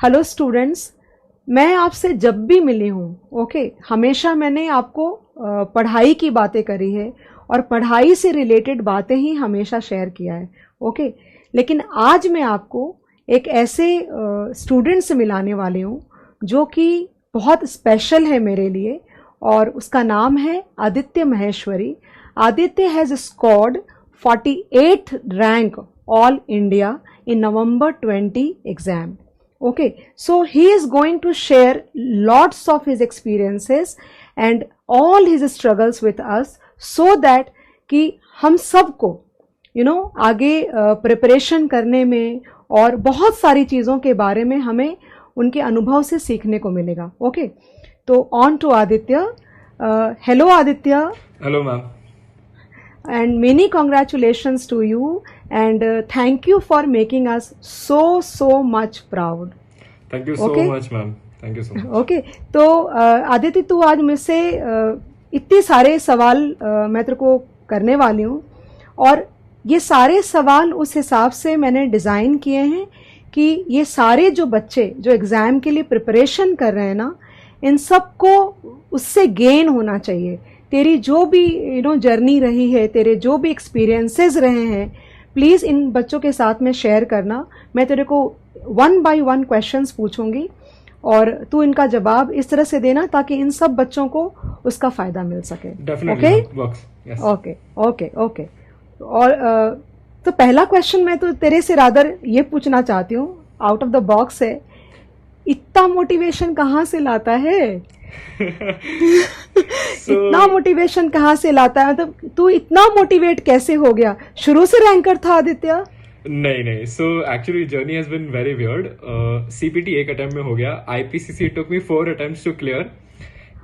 Hello students, मैं आपसे जब भी मिली हूँ ओके, हमेशा मैंने आपको पढ़ाई की बातें करी है और पढ़ाई से रिलेटेड बातें ही हमेशा शेयर किया है ओके। लेकिन आज मैं आपको एक ऐसे स्टूडेंट से मिलाने वाली हूँ जो कि बहुत स्पेशल है मेरे लिए, और उसका नाम है Aditya Maheshwari. Aditya has scored 48th rank all India in November 20 exam. Okay, so he is going to share lots of his experiences and all his struggles with us so that कि हम सबको आगे प्रिपरेशन करने में और बहुत सारी चीज़ों के बारे में हमें उनके अनुभव से सीखने को मिलेगा। ओके, तो on to Aditya. Hello Aditya. Hello ma'am. And many congratulations to you, and thank you for making us so much proud. Thank you so much ma'am. Thank you so much. Okay, तो आदित्य तू आज मुझसे इतने सारे सवाल मैं तेरे को करने वाली हूँ, और ये सारे सवाल उस हिसाब से मैंने डिज़ाइन किए हैं कि ये सारे जो बच्चे जो एग्ज़ाम के लिए प्रिपरेशन कर रहे हैं ना, इन सबको उससे गेन होना चाहिए। तेरी जो भी जर्नी रही है, तेरे जो भी एक्सपीरियंसेस रहे हैं, प्लीज़ इन बच्चों के साथ में शेयर करना। मैं तेरे को 1 by 1 क्वेश्चंस पूछूंगी और तू इनका जवाब इस तरह से देना ताकि इन सब बच्चों को उसका फ़ायदा मिल सके। ओके। और तो पहला क्वेश्चन मैं तो तेरे से रादर ये पूछना चाहती हूँ, आउट ऑफ द बॉक्स है, इतना मोटिवेशन कहाँ से लाता है? इतना मोटिवेशन कहाँ से लाता है? मतलब तू इतना मोटिवेट कैसे हो गया? शुरू से रैंकर था आदित्य? नहीं। So actually journey has been very weird. CPT एक अटेम्प्ट में हो गया, IPCC took me 4 attempts to clear,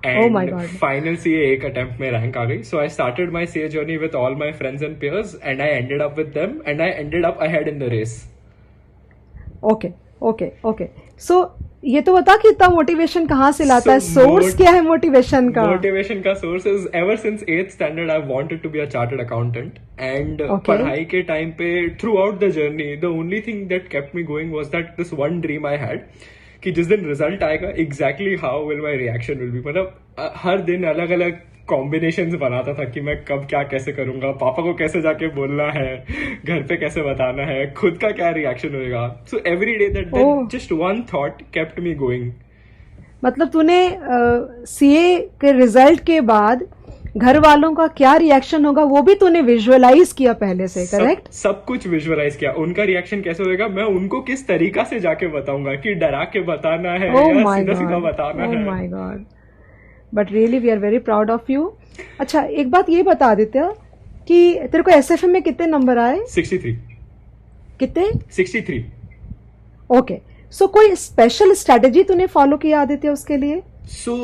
and final CA एक अटेम्प्ट में रैंक आ गई। So I started my CA journey with all my friends and peers, and I ended up with them, and I ended up ahead in the race. Okay. So ये तो बता कि इतना motivation कहाँ से लाता है? सोर्स क्या है मोटिवेशन का? मोटिवेशन का source is ever since 8th standard I wanted to be a chartered accountant, and पढ़ाई के टाइम पे throughout the journey the only thing that kept me going was that this one dream I had कि जिस दिन result आएगा exactly how will my reaction will be. मतलब हर दिन अलग अलग कॉम्बिनेशंस बनाता था कि मैं कब क्या कैसे करूंगा, पापा को कैसे जाके बोलना है, घर पे कैसे बताना है, खुद का क्या रिएक्शन होगा। So every day that just one thought kept me going. मतलब तूने सीए के रिजल्ट के बाद घर वालों का क्या रिएक्शन होगा वो भी तूने विजुअलाइज किया पहले से, करेक्ट? सब कुछ विजुअलाइज किया। उनका रिएक्शन कैसे होगा, मैं उनको किस तरीका से जाके बताऊंगा, कि डरा के बताना है या सीधा बताना है। Oh my God, but really we are very proud of you. अच्छा, एक बात ये बता देते कि तेरे को एसएफएम में कितने नंबर आए? 63। कितने? 63। ओके, सो कोई स्पेशल स्ट्रेटेजी तूने फॉलो किया आदित्य उसके लिए? So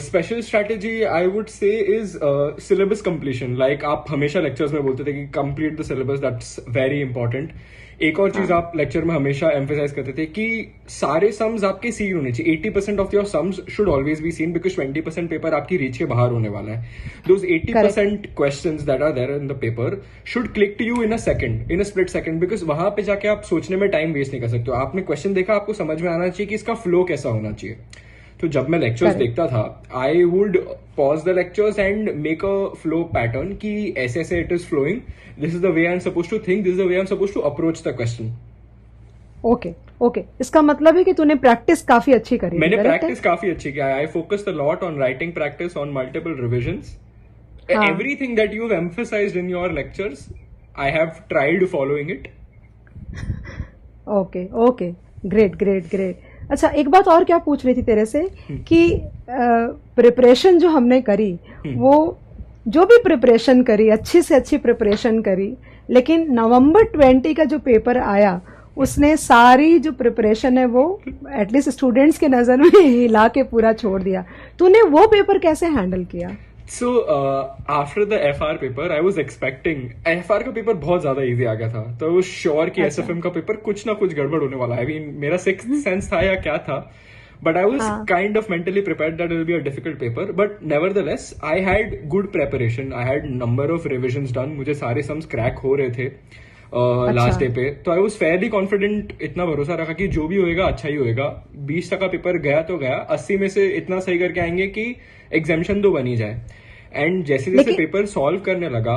special strategy I would say is syllabus completion. Like आप हमेशा लेक्चर्स में बोलते थे कि complete the syllabus, that's very important. एक और चीज आप लेक्चर में हमेशा एम्फेसाइज करते थे कि सारे सम्स आपके सीन होने चाहिए। 80% of your sums should always be seen because 20% paper आपकी रीच के बाहर होने वाला है। Those 80% questions that are there in the paper should click to you in a second, in a split second, because वहां पे जाके आप सोचने में टाइम वेस्ट नहीं कर सकते हो। आपने क्वेश्चन देखा, आपको समझ में आना चाहिए कि इसका फ्लो कैसा होना चाहिए। तो जब मैं लेक्चर्स देखता था, I would pause the lectures and make a flow pattern कि ऐसे ऐसे it is flowing, this is the way I am supposed to think, this is the way I am supposed to approach the question. Okay, इसका मतलब है कि तूने practice काफी अच्छी करी। मैंने प्रैक्टिस काफी अच्छी किया। I focused a lot on writing practice, on multiple revisions. Everything that you have emphasised in your lectures I have tried following it. Okay, great. अच्छा, एक बात और क्या पूछ रही थी तेरे से कि प्रिपरेशन जो हमने करी, वो जो भी प्रिपरेशन करी, अच्छी से अच्छी प्रिपरेशन करी, लेकिन नवंबर 20 का जो पेपर आया उसने सारी जो प्रिपरेशन है वो एटलीस्ट स्टूडेंट्स के नज़र में हिला के पूरा छोड़ दिया। तूने वो पेपर कैसे हैंडल किया? So after the FR paper I was expecting, FR का पेपर बहुत ज्यादा इजी आ गया था, तो वो श्योर कि SFM का पेपर कुछ ना कुछ गड़बड़ होने वाला है। मेरा सिक्स्थ सेंस था या क्या था, but I was kind of mentally prepared that it will be a difficult paper, but nevertheless I had good preparation, I had number of revisions done, मुझे सारे सम्स क्रैक हो रहे थे। लास्ट डे पे, तो आई वॉज फेयरली कॉन्फिडेंट, इतना भरोसा रखा कि जो भी होएगा अच्छा ही होएगा। 20% पेपर गया तो गया, 80 में से इतना सही करके आएंगे कि एग्जामिशन तो बन ही जाए। एंड जैसे जैसे पेपर सॉल्व करने लगा,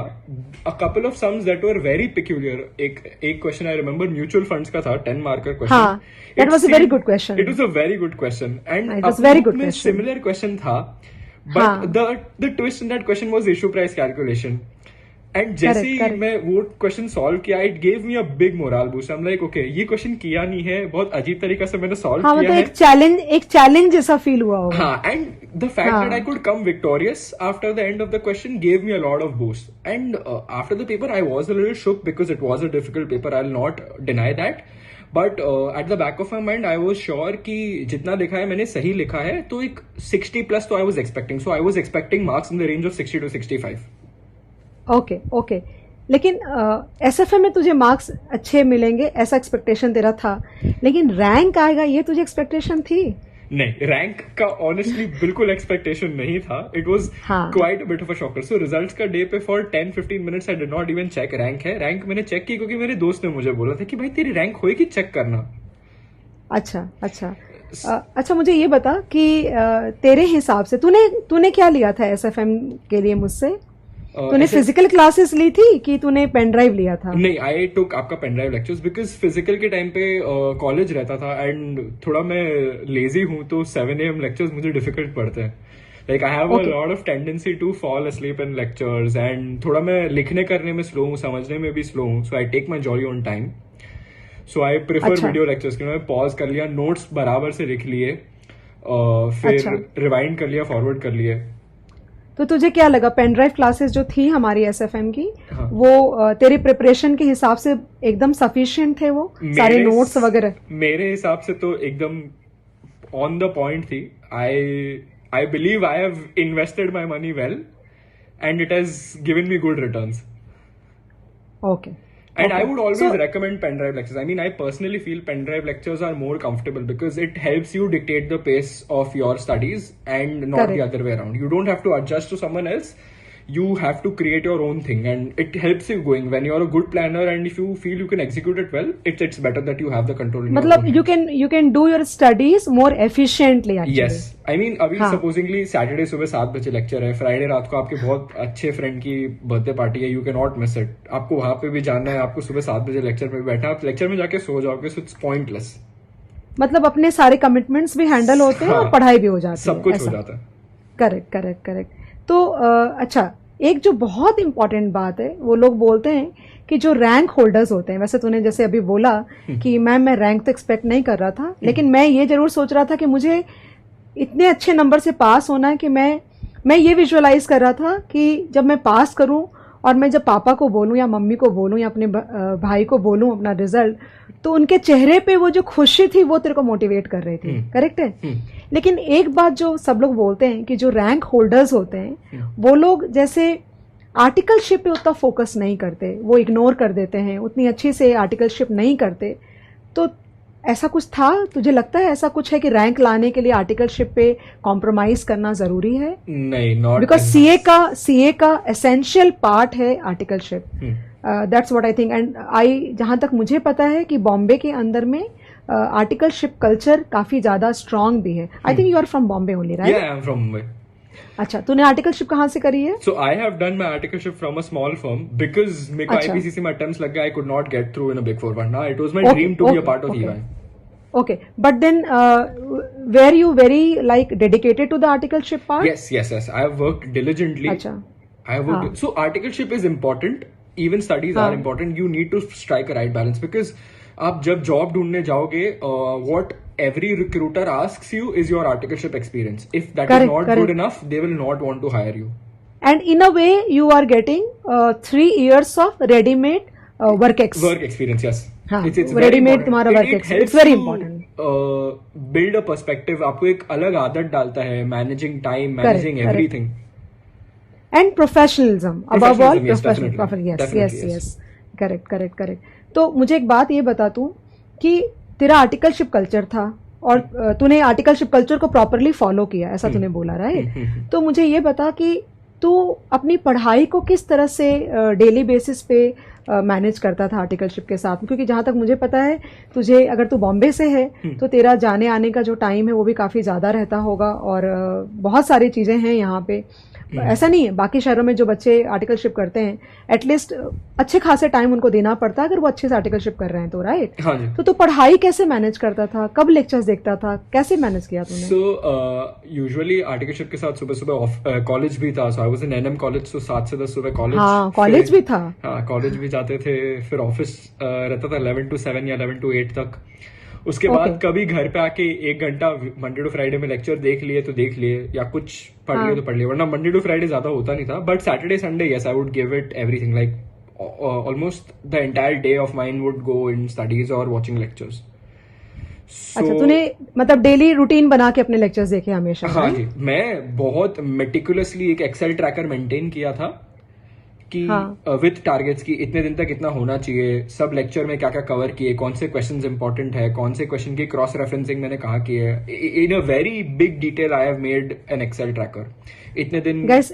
a couple of sums that were very peculiar. एक question I remember mutual funds का था, 10 marker question. That was a very good question. It was a very good question, and it was very good question. Similar question था, but the twist in that question was issue price calculation. And जैसे ही मैं वो question solve किया, it gave me a big moral boost. I am like okay, ये question किया नहीं है, बहुत अजीब तरीके से मैंने सॉल्व किया है। एक चैलेंज जैसा फील हुआ होगा। हाँ, and the fact that I could come victorious after the end of the question gave me a lot of boost. And after the paper I was a little shook because it was a difficult paper, I will not deny that. But at the back of my mind I was sure कि जितना लिखा है मैंने सही लिखा है, तो एक 60+ तो I was expecting. So I was expecting marks in the range of 60 to 65। Okay, लेकिन एसएफए में तुझे मार्क्स अच्छे मिलेंगे ऐसा एक्सपेक्टेशन तेरा था, लेकिन रैंक आएगा ये तुझे एक्सपेक्टेशन थी? नहीं, रैंक का ऑनेस्टली बिल्कुल एक्सपेक्टेशन नहीं था। It was quite a bit of a shocker. So results का डे पे for 10-15 minutes I did not even check rank है। रैंक मैंने चेक की क्योंकि मेरे दोस्त ने मुझे बोला था कि भाई तेरी रैंक होएगी, चेक करना। अच्छा, मुझे ये बता कि तेरे हिसाब से तूने क्या लिया था एसएफएम के लिए मुझसे? तूने फिजिकल क्लासेस ली थी कि तूने पेन ड्राइव लिया था? नहीं, आई टुक आपका pen drive lectures because physical के टाइम पे कॉलेज रहता था एंड थोड़ा मैं लेजी हूँ, तो 7 AM लेक्चर्स मुझे डिफिकल्ट पड़ते हैं। Like I have a lot of tendency to fall asleep in lectures, and थोड़ा मैं लिखने करने में स्लो हूँ, समझने में भी स्लो हूँ। So I take my jolly on time. So I prefer video lectures के। मैं पॉज कर लिया, नोट्स बराबर से लिख लिए, फिर रिवाइंड कर लिया, फॉरवर्ड कर लिए। तो तुझे क्या लगा पेन ड्राइव क्लासेस जो थी हमारी एसएफएम की, वो तेरी प्रिपरेशन के हिसाब से एकदम सफिशिएंट थे? वो सारे नोट्स वगैरह मेरे हिसाब से तो एकदम ऑन द पॉइंट थी। I believe I have invested my money well and it has given me good returns. Okay. And I would always recommend pen drive lectures. I mean, I personally feel pen drive lectures are more comfortable because it helps you dictate the pace of your studies and not the other way around. You don't have to adjust to someone else. You have to create your own thing, and it helps you going when you're a good planner, and if you feel you can execute it well, it's better that you have the control in your own hand. You can do your studies more efficiently actually. Yes, I mean अभी supposingly Saturday सुबह 7 बजे lecture है, Friday रात को आपके बहुत अच्छे friend की बर्थडे पार्टी है, you cannot miss it. आपको वहां पे भी जाना है, आपको सुबह 7 बजे लेक्चर पे बैठना, आप लेक्चर में जाके सो जाओगे, so it's pointless. मतलब अपने सारे कमिटमेंट्स भी हैंडल होते हैं और पढ़ाई भी हो जाती है, सब कुछ हो जाता है। करेक्ट। तो अच्छा, एक जो बहुत इंपॉर्टेंट बात है, वो लोग बोलते हैं कि जो रैंक होल्डर्स होते हैं, वैसे तूने जैसे अभी बोला कि मैं रैंक तो एक्सपेक्ट नहीं कर रहा था, लेकिन मैं ये जरूर सोच रहा था कि मुझे इतने अच्छे नंबर से पास होना है कि मैं ये विजुअलाइज कर रहा था कि जब मैं पास करूं और मैं जब पापा को बोलूं या मम्मी को बोलूं या अपने भाई को बोलूं अपना रिजल्ट, तो उनके चेहरे पे वो जो खुशी थी वो तेरे को मोटिवेट कर रही थी। करेक्ट है? लेकिन एक बात जो सब लोग बोलते हैं कि जो रैंक होल्डर्स होते हैं वो लोग जैसे आर्टिकलशिप पे उतना फोकस नहीं करते, वो इग्नोर कर देते हैं, उतनी अच्छी से आर्टिकलशिप नहीं करते। तो ऐसा कुछ था? तुझे लगता है ऐसा कुछ है कि रैंक लाने के लिए आर्टिकलशिप पे कॉम्प्रोमाइज करना जरूरी है? नहीं, नॉट बिकॉज सीए का एसेंशियल पार्ट है articleship. That's what I think. And जहां तक मुझे पता है कि बॉम्बे के अंदर में आर्टिकलशिप कल्चर काफी ज्यादा स्ट्रांग भी है। I think you are from Bombay only, right? Yeah, I'm from Mumbai. अच्छा, तूने आर्टिकलशिप कहाँ से करी है? So I have done my articleship from a small firm because मेरे को IPCC में attempts लग गए, I could not get through in a big four one. It was my dream to be a part of EY. Okay, but then were you very like dedicated to the articleship part? Yes. I have worked diligently. अच्छा. I have worked. So articleship is important. Even studies are important. You need to strike a right balance because आप जब job ढूंढने जाओगे, what every recruiter asks you is your articleship experience. If that is not good enough, they will not want to hire you. And in a way, you are getting 3 years of ready-made work experience. Yes. It's ready-made तुम्हारा work experience. It's very important. Build a perspective. आपको एक अलग आदत डालता है, managing time, managing everything. And professionalism. Above all, professionalism. Yes. Correct. तो मुझे एक बात ये बता तू कि तेरा आर्टिकलशिप कल्चर था और तूने आर्टिकलशिप कल्चर को प्रॉपरली फॉलो किया, ऐसा तूने बोला, राइट? तो मुझे ये बता कि तू अपनी पढ़ाई को किस तरह से डेली बेसिस पे मैनेज करता था आर्टिकलशिप के साथ, क्योंकि जहां तक मुझे पता है तुझे, अगर तू बॉम्बे से है तो तेरा जाने आने का जो टाइम है वो भी काफी ज्यादा रहता होगा, और बहुत सारी चीजें हैं यहाँ पे। ऐसा नहीं है, बाकी शहरों में जो बच्चे आर्टिकलशिप करते हैं एटलीस्ट अच्छे खासे टाइम उनको देना पड़ता है अगर वो अच्छे से आर्टिकलशिप कर रहे हैं तो, राइट? हाँ जी। तो तू पढ़ाई कैसे मैनेज करता था, कब लेक्चर्स देखता था, कैसे मैनेज किया तूने? सो यूजुअली आर्टिकलशिप के साथ सुबह सुबह कॉलेज भी था, so I was in NM college, so 7 से 10 सुबह कॉलेज। हाँ, कॉलेज भी था। हाँ, कॉलेज भी जाते थे, फिर ऑफिस रहता था 11 to 7 या 11 to 8 तक। उसके बाद कभी घर पे आके 1 घंटा मंडे टू फ्राइडे में लेक्चर देख लिए तो देख लिए, या कुछ पढ़ लिए तो पढ़ लिए, वरना मंडे टू फ्राइडे ज्यादा होता नहीं था। But Saturday Sunday yes, I would give it everything, like almost the entire day of mine would go in studies और वॉचिंग लेक्चर्स। अच्छा, तूने मतलब डेली रूटीन बना के अपने लेक्चर्स देखे हमेशा? हाँ जी, मैं बहुत मेटिकुलसली एक एक्सेल ट्रैकर मेंटेन किया था कि विद टारगेट्स की इतने दिन तक इतना होना चाहिए, सब लेक्चर में क्या क्या कवर किए, कौन से क्वेश्चंस इंपॉर्टेंट है, कौन से क्वेश्चन की क्रॉस रेफरेंसिंग मैंने कहा की है, in a very big detail I have made an Excel tracker. इतने दिन गाइस,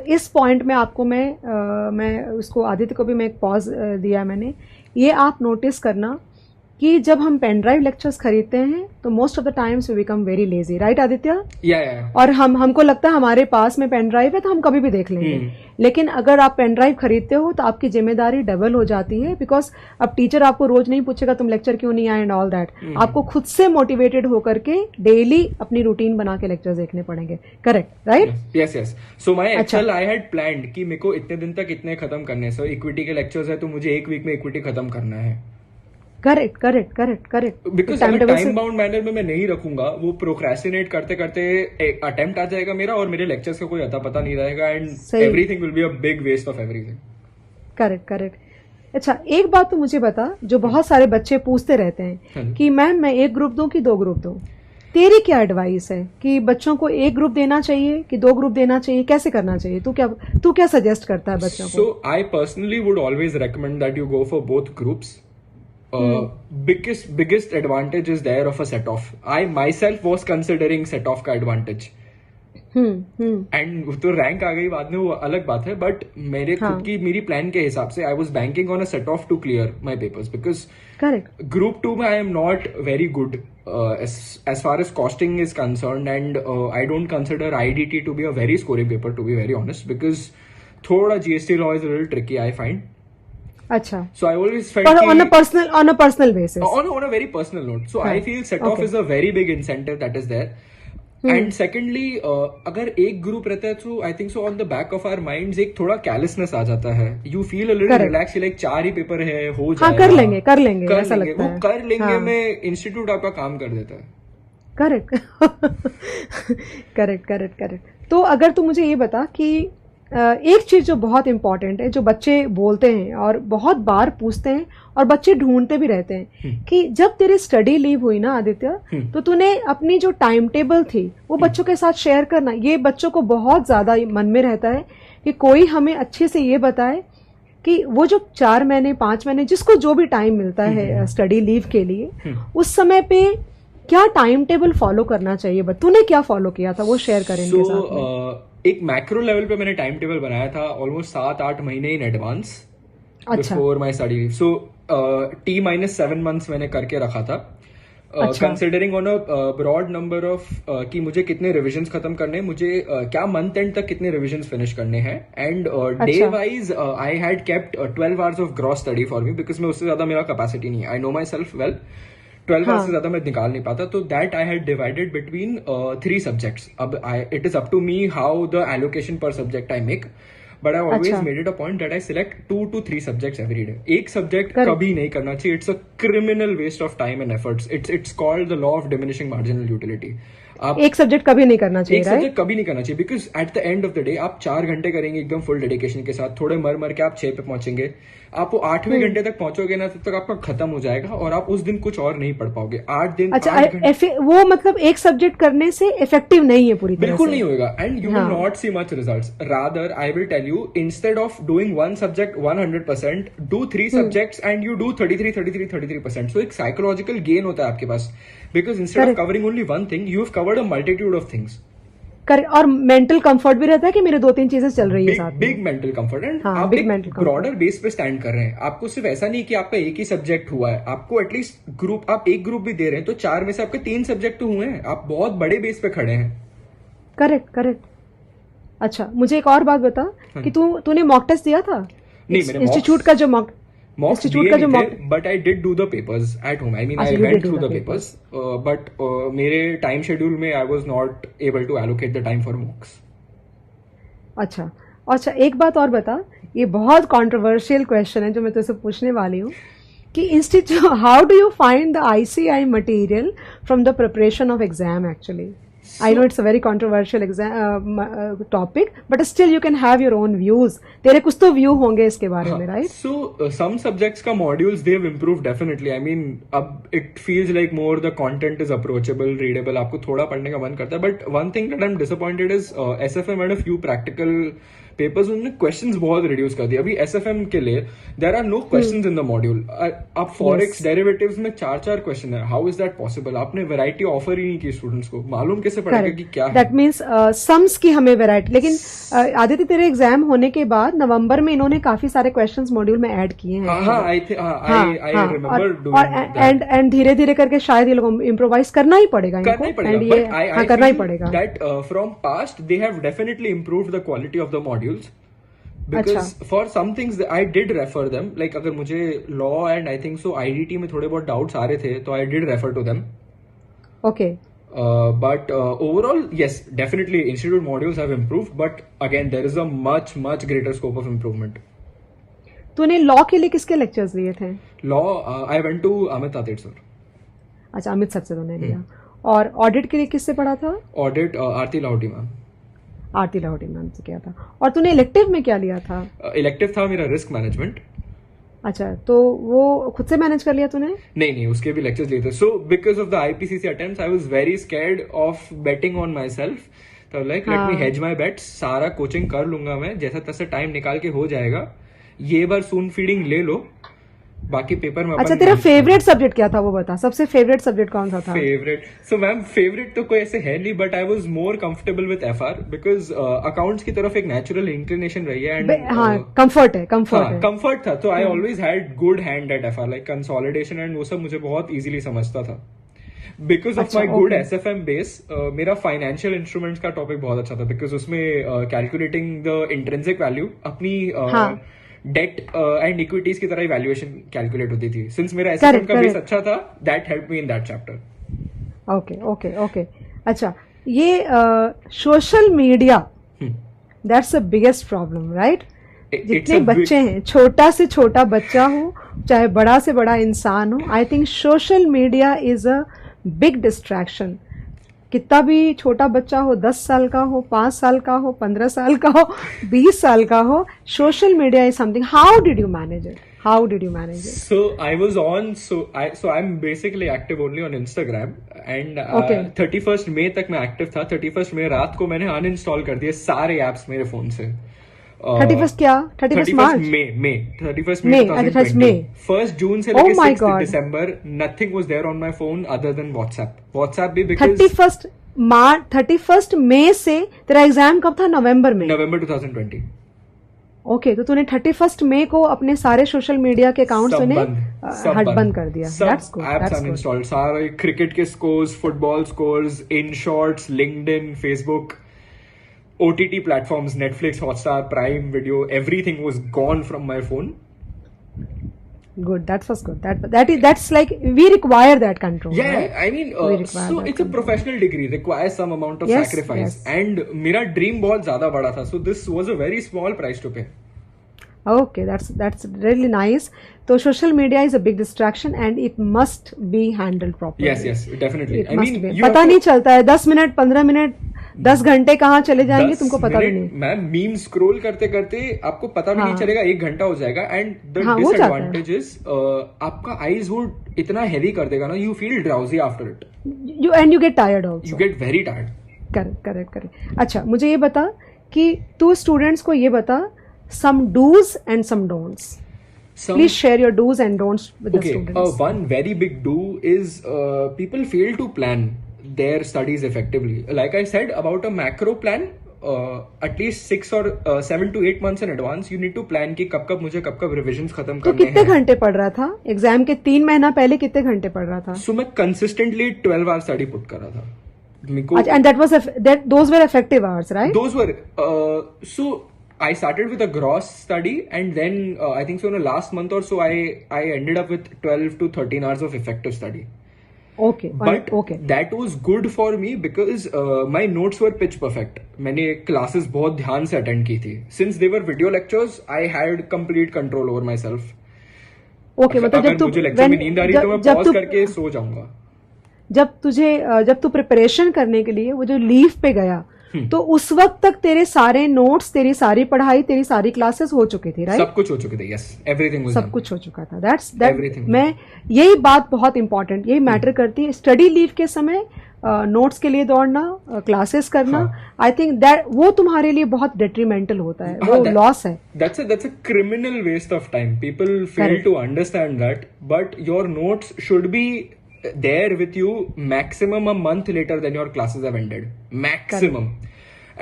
इस पॉइंट में आपको मैं उसको आदित्य को भी मैं एक पॉज दिया मैंने, ये आप नोटिस करना कि जब हम पेन ड्राइव लेक्चर्स खरीदते हैं तो most of the times we become very lazy, right Aditya? या और हमको लगता है हमारे पास में पेन ड्राइव है तो हम कभी भी देख लेंगे। लेकिन अगर आप पेन ड्राइव खरीदते हो तो आपकी जिम्मेदारी डबल हो जाती है, बिकॉज अब टीचर आपको रोज नहीं पूछेगा तुम लेक्चर क्यों नहीं आए एंड ऑल दैट। आपको खुद से मोटिवेटेड होकर के डेली अपनी रूटीन बना के लेक्चर देखने पड़ेंगे, correct? Right? Yes yes. So my actual I had planned कि मेरे को इतने दिन तक इतने खत्म करने, सो इक्विटी के लेक्चर्स है तो मुझे एक वीक में इक्विटी खत्म करना है। Correct correct correct correct. Because अगर टाइम बाउंड मैनर में मैं नहीं रखूंगा, वो प्रोक्रेस्टिनेट करते करते अटेम्प्ट आ जाएगा मेरा और मेरे लेक्चर्स का कोई अता पता नहीं रहेगा, and everything will be a big waste of everything. Correct correct. अच्छा, एक बात तो मुझे बता, जो बहुत सारे बच्चे पूछते रहते हैं कि मैम मैं एक ग्रुप दूं कि 2 ग्रुप दूं, तेरी क्या एडवाइस है कि बच्चों को एक ग्रुप देना चाहिए कि 2 ग्रुप देना चाहिए, कैसे करना चाहिए? तू क्या सजेस्ट करता है बच्चों को? So I personally would always recommend that you go for both groups. Biggest advantage is there of a set off. I myself was considering set off का advantage. एंड तो रैंक आ गई बाद में, वो अलग बात है, बट मेरे खुद की मेरी प्लान के हिसाब से I was banking on a set off to clear my papers, because group 2 में I am not very good as far as costing is concerned, and I don't consider IDT to be a very scoring paper, to be very honest, because थोड़ा GST law is a little tricky, I find. अच्छा. So I always felt but on a personal basis. On a very personal note. So I feel set off is a very big incentive that is there. And secondly, अगर एक group रहता है तो I think so on the back of our minds एक थोड़ा carelessness आ जाता है. You feel a little relax, like 4 ही पेपर है, हो जाएगा. कर लेंगे ऐसा लगता है. वो कर लेंगे में इंस्टीट्यूट आपका काम कर देता है. करेक्ट. तो अगर तू मुझे ये बता कि एक चीज जो बहुत इंपॉर्टेंट है, जो बच्चे बोलते हैं और बहुत बार पूछते हैं और बच्चे ढूंढते भी रहते हैं, कि जब तेरी स्टडी लीव हुई ना आदित्य, तो तूने अपनी जो टाइम टेबल थी वो बच्चों के साथ शेयर करना. ये बच्चों को बहुत ज्यादा मन में रहता है कि कोई हमें अच्छे से ये बताए कि वो जो 4 महीने 5 महीने जिसको जो भी टाइम मिलता है स्टडी लीव के लिए, उस समय पे क्या टाइम टेबल फॉलो करना चाहिए. बट तूने क्या फॉलो किया था वो शेयर करें इनके साथ में. एक मैक्रो लेवल पे मैंने टाइम टेबल बनाया था ऑलमोस्ट 7-8 महीने in advance before my study leave. So T-7 months मैंने करके रखा था, considering on a broad number of कि मुझे कितने रिविजन्स खत्म करने हैं, मुझे क्या मंथ एंड तक कितने रिविजन्स फिनिश करने हैं, and day wise I had kept 12 hours of gross study for me, because मैं उससे ज्यादा मेरा कैपेसिटी नहीं है. I know myself well. 12 hours से ज्यादा मैं निकाल नहीं पाता. तो that I had divided between 3 subjects. अब it is up to me how the allocation per subject I make, but I always made it a point that I select 2 to 3 subjects every day. एक subject कभी नहीं करना चाहिए. It's a criminal waste of time and efforts. It's called the law of diminishing marginal utility. आप एक subject कभी नहीं करना चाहिए. एक सब्जेक्ट कभी नहीं करना चाहिए, because at the end of the day आप 4 घंटे करेंगे एकदम फुल डेडिकेशन के साथ, थोड़े मर के आप 6 पे पहुंचेंगे. आप वो 8वें घंटे तक पहुंचोगे ना, तब तक आपका खत्म हो जाएगा और आप उस दिन कुछ और नहीं पढ़ पाओगे. 8 दिन. अच्छा, वो मतलब एक सब्जेक्ट करने से इफेक्टिव नहीं है पूरी तरह से. बिल्कुल नहीं होगा, and you will not see much results. Rather I will tell you, instead of doing 1 subject 100%, do 3 subjects and you do 33%. So एक साइकोलॉजिकल गेन होता है आपके पास, because instead of covering only one thing, you have covered a multitude of things. और mental comfort भी रहता है कि मेरे 2-3 चीजें चल रही है साथ में। Big mental comfort. एंड हाँ, आप big एक mental comfort। ब्रॉडर बेस पे स्टैंड कर रहे हैं। आपको सिर्फ ऐसा नहीं कि आपका एक ही सब्जेक्ट हुआ है, आपको एटलीस्ट ग्रुप, आप एक ग्रुप भी दे रहे हैं तो 4 में से आपके 3 सब्जेक्ट तो हुए हैं। आप बहुत बड़े बेस पे खड़े हैं। करेक्ट। अच्छा, मुझे एक और बात बता कि तूने मॉक टेस्ट दिया था? नहीं, मैंने इंस्टीट्यूट का जो मॉक मॉक्स दिए नहीं थे, but I did do the papers at home. I mean I went through the papers, but मेरे टाइम शेड्यूल में I was not able to allocate the time for mocks. अच्छा, एक बात और बता, ये बहुत कंट्रोवर्शियल क्वेश्चन है जो मैं तुझसे पूछने वाली हूँ कि institute, how do you find the ICI material from the preparation of exam? Actually I know it's a very controversial topic, but still you can have your own views. तेरे कुछ तो व्यू होंगे इसके बारे में, right? So some subjects का modules they've improved definitely. I mean, अब it feels like more the content is approachable, readable. आपको थोड़ा पढ़ने का मन करता है. But one thing that I'm disappointed is SFM had a few practical papers, उन्होंने क्वेश्चंस बहुत रिड्यूस कर दिया। अभी एसएफएम के लिए there are no questions in the module. आप फॉरेक्स डेरिवेटिव्स में 4 क्वेश्चन है। How is that possible? आपने वैरायटी ऑफर ही नहीं की स्टूडेंट्स को, मालूम कैसे पड़ेगा कि क्या है? दैट मींस सम्स की हमें वैरायटी। लेकिन आदित्य, तेरे एग्जाम होने के बाद नवंबर में इन्होंने काफी सारे क्वेश्चंस मॉड्यूल में ऐड किए हैं। आई रिमेंबर डूइंग एंड धीरे धीरे करके शायद ये लोग इम्प्रोवाइज करना ही पड़ेगा, करना ही पड़ेगा। That from past they have definitely improved the quality of the modules. Because for some things I did refer them, like अगर मुझे law and I think so IDT में थोड़े बहुत doubts आ रहे थे तो I did refer to them. Okay. But overall, yes, definitely institute modules have improved, but again there is a much greater scope of improvement. तूने law के लिए किसके lectures लिए थे? Law, I went to Amit Tatir sir. अच्छा, Amit sir से तूने लिया। और audit के लिए किससे पढ़ा था? Audit आरती लाहौटी मैम। आरती लाहौटी मैम से किया था। और तूने इलेक्टिव में क्या लिया था? इलेक्टिव था मेरा रिस्क मैनेजमेंट। अच्छा, तो वो खुद से मैनेज कर लिया तूने? नहीं, उसके भी लेक्चर्स लिए थे। So because of the IPCC attempts I was very scared of betting on myself. तो like let me hedge my bets, सारा कोचिंग कर लूंगा मैं, जैसा तैसा टाइम निकाल के हो जाएगा। ये बार सून फीडिंग ले लो, बाकी पेपर में। अच्छा, तेरा फेवरेट सब्जेक्ट क्या था वो बता। सबसे फेवरेट सब्जेक्ट कौन सा था? फेवरेट, सो मैम फेवरेट तो कोई ऐसे है नहीं, but I was more comfortable with FR because accounts की तरफ एक नेचुरल इंक्लिनेशन रही है। एंड कंफर्ट था, तो I always had good hand eight FR, like consolidation and वो सब मुझे बहुत इजीली समझता था। Because of my good SFM base, मेरा फाइनेंशियल इंस्ट्रूमेंट्स का टॉपिक बहुत अच्छा था, बिकॉज उसमें कैलकुलेटिंग द इंट्रिंसिक वैल्यू, अपनी डेट एंड इक्विटीज की तरह वैल्यूएशन कैलकुलेट होती थी। सिंस मेरा SFM का बेस अच्छा था, that help me in that chapter. Okay. अच्छा, ये social media, that's the biggest problem, right? जितने बच्चे हैं, छोटा से छोटा बच्चा हो चाहे बड़ा से बड़ा इंसान हो, I think social media is a big distraction. कितना भी छोटा बच्चा हो, 10 साल का हो, 5 साल का हो, 15 साल का हो, 20 साल का हो, social media is something. How did you manage it? So I was on, so I'm basically active only on Instagram and 31st May तक मैं एक्टिव था। 31st May रात को मैंने अनइंस्टॉल कर दिए सारे एप्स मेरे फोन से। 31st क्या? 31st मार्च? 31st May 2020। 1st June से लेके 6th December nothing was there on my phone other than WhatsApp भी because 31st May से तेरा एग्जाम कब था? नवंबर में? नवंबर 2020। ओके, तो तूने 31st May को अपने सारे सोशल मीडिया के अकाउंट्स बंद कर दिया। सब एप्स अनइंस्टॉल्ड, सारे क्रिकेट के scores, football scores, in shorts, LinkedIn, Facebook, OTT platforms, Netflix, Hotstar, Prime Video, everything was gone from my phone. Good, that was good. That's like we require that control. Yeah, right? I mean, so it's a professional degree, requires some amount of sacrifice. And मेरा dream बहुत ज़्यादा बड़ा था, so this was a very small price to pay. Okay, that's really nice. So social media is a big distraction and it must be handled properly. Yes, definitely. I mean, पता नहीं चलता है 10 minute, 15 minute, 10 घंटे कहाँ चले जाएंगे तुमको पता भी नहीं। मैम मीम स्क्रॉल करते करते आपको पता भी नहीं चलेगा, 1 घंटा हो जाएगा। एंड द डिसएडवांटेज इज आपका आईज वुड इतना हेवी कर देगा ना, you feel drowsy after it, you get tired also, you get very tired. Correct. अच्छा, मुझे ये बता कि तू स्टूडेंट्स को ये बता some do's and some don'ts. Please share your do's and don'ts with the students. One very big do is people fail to plan. their studies effectively. Like I said about a macro plan, at least 6 or 7 to 8 months in advance, you need to plan कि कब कब मुझे कब कब revisions खत्म तो करने कितने हैं. घंटे पढ़ रहा था एग्जाम के 3 महीना पहले, कितने घंटे पढ़ रहा था? So मैं consistently 12 hours study put कर रहा था. मेरे को अच्छा, and those were effective hours, right? those were so I started with a gross study, and then I think so in the last month or so I ended up with 12 to 13 hours of effective study. Okay, But okay. that was good for me because my notes were pitch perfect. मैंने classes बहुत ध्यान से attend की थी. Since they were video lectures, I had complete control over myself. Okay, मतलब अगर जब तू मुझे lecture में नींद आ रही तो मैं pause करके सो जाऊंगा. जब तू प्रिपरेशन करने के लिए वो जो लीव पे गया, तो उस वक्त तक तेरे सारे नोट्स, तेरी सारी पढ़ाई, तेरी सारी क्लासेस हो चुकी थी, राइट? सब कुछ हो चुके थे. Yes, everything was सब done. कुछ हो चुका था. That's Everything. मैं यही बात बहुत इंपॉर्टेंट, यही मैटर करती है. स्टडी लीव के समय नोट्स के लिए दौड़ना, क्लासेस करना, आई थिंक दैट वो तुम्हारे लिए बहुत डेट्रीमेंटल होता है, वो लॉस है. That's a criminal waste of time. People fail to understand that, but your notes should be there with you maximum a month later than your classes have ended. Maximum.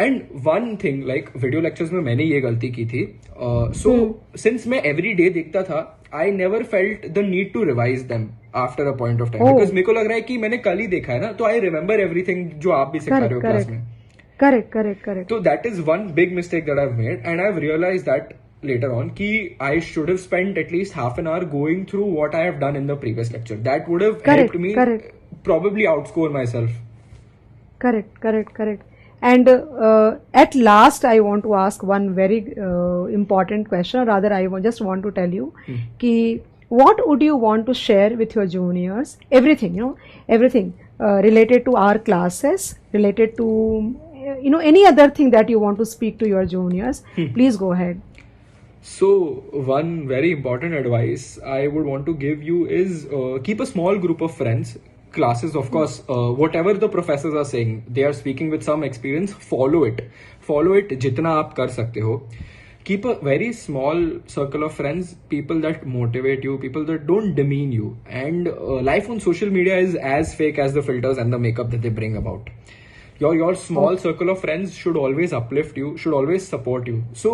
And one thing, like video lectures में मैंने ये गलती की थी. So since मैं every day देखता था, I never felt the need to revise them after a point of time. Because मेरे को लग रहा है कि मैंने कल ही देखा है ना, तो I remember everything जो आप भी सिखा रहे हो क्लास में. Correct. So that is one big mistake that I've made, and I've realized that later on कि I should have spent at least half an hour going through what I have done in the previous lecture. That would have helped me probably outscore myself. Correct. And at last, I want to ask one very important question, or rather, just want to tell you, कि what would you want to share with your juniors? Everything, everything related to our classes, related to any other thing that you want to speak to your juniors. Please go ahead. So one very important advice I would want to give you is keep a small group of friends. Classes, of course, whatever the professors are saying, they are speaking with some experience. Follow it जितना आप कर सकते हो. Keep a very small circle of friends, people that motivate you, people that don't demean you. And life on social media is as fake as the filters and the makeup that they bring about. Your small circle of friends should always uplift you, should always support you. So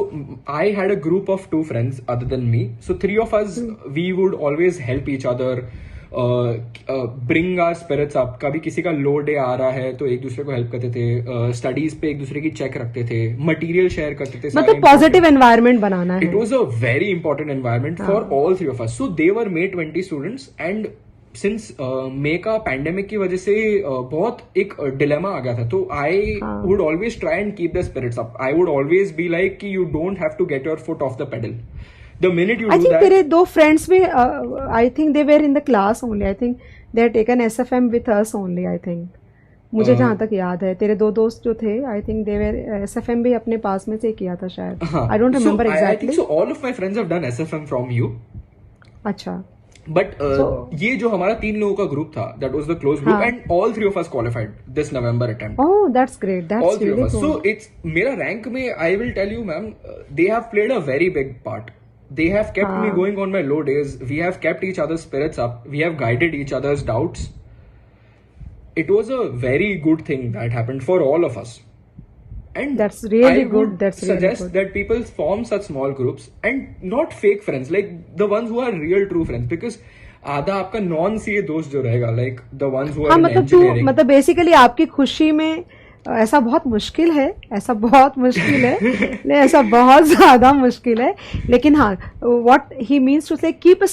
I had a group of 2 friends other than me. So 3 of us, we would always help each other, bring our spirits up. कभी किसी का लो day आ रहा है तो एक दूसरे को help करते थे, स्टडीज पे एक दूसरे की चेक रखते थे, मटेरियल शेयर करते थे. मतलब पॉजिटिव एनवायरनमेंट बनाना है. It was a very important environment for all 3 of us. So they were May 20 students, and since मे का पैंडेमिक की वजह से बहुत एक डिलेमा आ गया था, तो I would always try and keep the spirits up. I would always be like कि you don't have to get your foot off the pedal. The minute you do that. तेरे 2 फ्रेंड्स भी, I think they were in the class only. I think they had taken SFM with us only. I think मुझे जहां तक याद है तेरे 2 दोस्त जो थे, आई थिंक दे वेर एसएफएम भी अपने पास में से किया था शायद. I don't remember exactly. So all of my friends have done SFM from you. अच्छा. बट ये जो हमारा 3 लोगों का ग्रुप था, that was the close group, and all 3 of us qualified this November attempt. Oh, that's great. That's really good. So it's मेरा rank में, आई will tell you ma'am, they have played a very big part. They have kept me going on my low days. We have kept each other's spirits up. We have guided each other's doubts. It was a very good thing that happened for all of us. And that's really I good. would That's really suggest good. that people form such small groups and not fake friends, like the ones who are real true friends. Because आधा आपका non CA दोस्त जो रहेगा, like the ones who are in engineering. मतलब basically आपकी खुशी में ऐसा बहुत मुश्किल है, ऐसा बहुत ज्यादा मुश्किल है. लेकिन हाँ, व्हाट ही मीन्स टू से keep a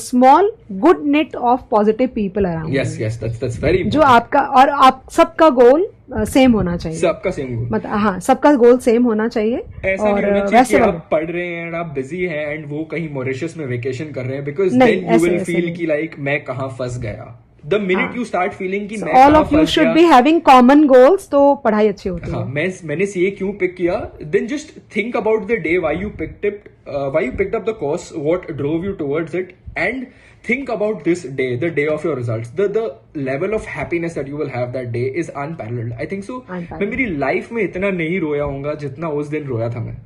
small good net of positive people around. Yes, that's very जो आपका और आप सबका गोल सेम होना चाहिए. सबका सेम गोल, मतलब हाँ, सबका गोल सेम होना चाहिए. ऐसा नहीं होना चाहिए कि आप पढ़ रहे हैं एंड आप बिजी हैं एंड वो कहीं मॉरिशस में वेकेशन कर रहे हैं, because then you will feel कि लाइक मैं कहाँ फंस गया. The minute you start feeling कि मैं all of you should be having common goals, तो पढ़ाई अच्छी होती है. मैंने सीए क्यों पिक किया, then just think about the day why you picked up the course, what drove you towards it, and think about this day, the day of your results. The level of happiness that you will have that day is unparalleled. I think so. मैं मेरी life में इतना नहीं रोया होऊंगा जितना उस दिन रोया था मैं.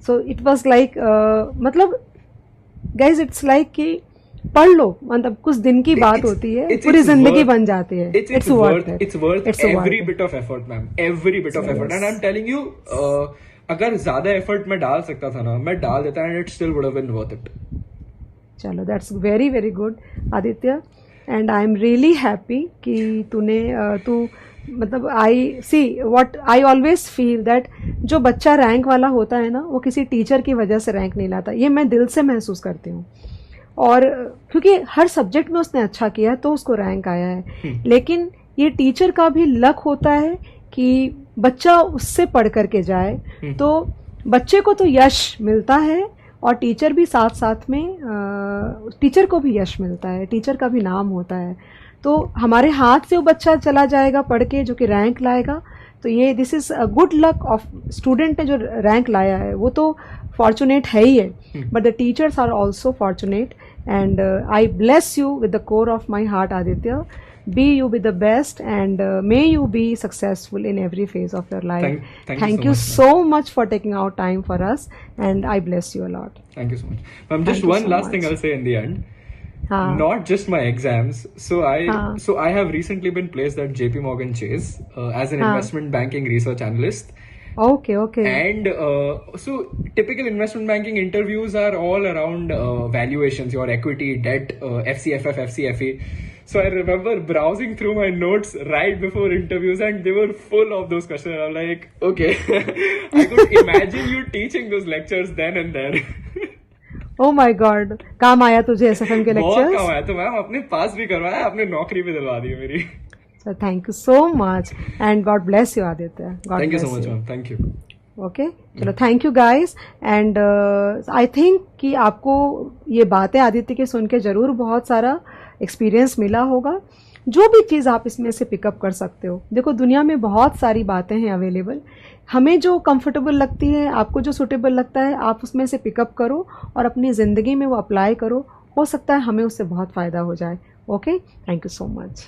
So it was like मतलब guys, it's like कि पढ़ लो, मतलब कुछ दिन की बात होती है, पूरी जिंदगी बन जाती है. It's worth every bit of effort, ma'am. Every bit of effort. And I'm telling you, अगर ज्यादा एफर्ट मैं डाल सकता था ना, मैं डाल देता, and it still would have been worth it. चलो, that's very very good Aditya, and I am really happy कि तू मतलब I see what I always feel that जो बच्चा रैंक वाला होता है ना, वो किसी टीचर की वजह से रैंक नहीं लाता. ये मैं दिल से महसूस करती हूँ, और क्योंकि हर सब्जेक्ट में उसने अच्छा किया है तो उसको रैंक आया है. लेकिन ये टीचर का भी लक होता है कि बच्चा उससे पढ़ करके जाए, तो बच्चे को तो यश मिलता है, और टीचर भी साथ साथ में टीचर को भी यश मिलता है, टीचर का भी नाम होता है. तो हमारे हाथ से वो बच्चा चला जाएगा पढ़ के जो कि रैंक लाएगा, तो ये this is a good luck of student ने जो रैंक लाया है, वो तो फॉर्चुनेट है ही है, but the teachers are also fortunate. And I bless you with the core of my heart Aditya. Be you be the best, and may you be successful in every phase of your life. Thank you so much for taking out time for us, and I bless you a lot. Thank you so much. Just one last thing I'll say in the end. Not just my exams. So I have recently been placed at JP Morgan Chase as an investment banking research analyst. Okay. And so typical investment banking interviews are all around valuations, your equity, debt, FCFF, FCFE. So I remember browsing through my notes right before interviews, and they were full of those questions. I'm like, okay, I could imagine you teaching those lectures then and there. Oh my God, काम आया तुझे SFM के बहुत lectures? काम आया, तो ma'am आपने पास भी करवाया, आपने नौकरी भी दिलवा दी मेरी. So thank you so much, and God bless you Aditya. God Thank you bless so much, ma'am. Thank you. Okay चलो, thank you guys. And I think कि आपको ये बातें आदित्य के सुन के ज़रूर बहुत सारा एक्सपीरियंस मिला होगा. जो भी चीज़ आप इसमें से पिकअप कर सकते हो, देखो दुनिया में बहुत सारी बातें हैं अवेलेबल. हमें जो कंफर्टेबल लगती है, आपको जो सूटेबल लगता है, आप उसमें से पिकअप करो और अपनी ज़िंदगी में वो अप्लाई करो. हो सकता है हमें उससे बहुत फ़ायदा हो जाए. Okay, thank you so much.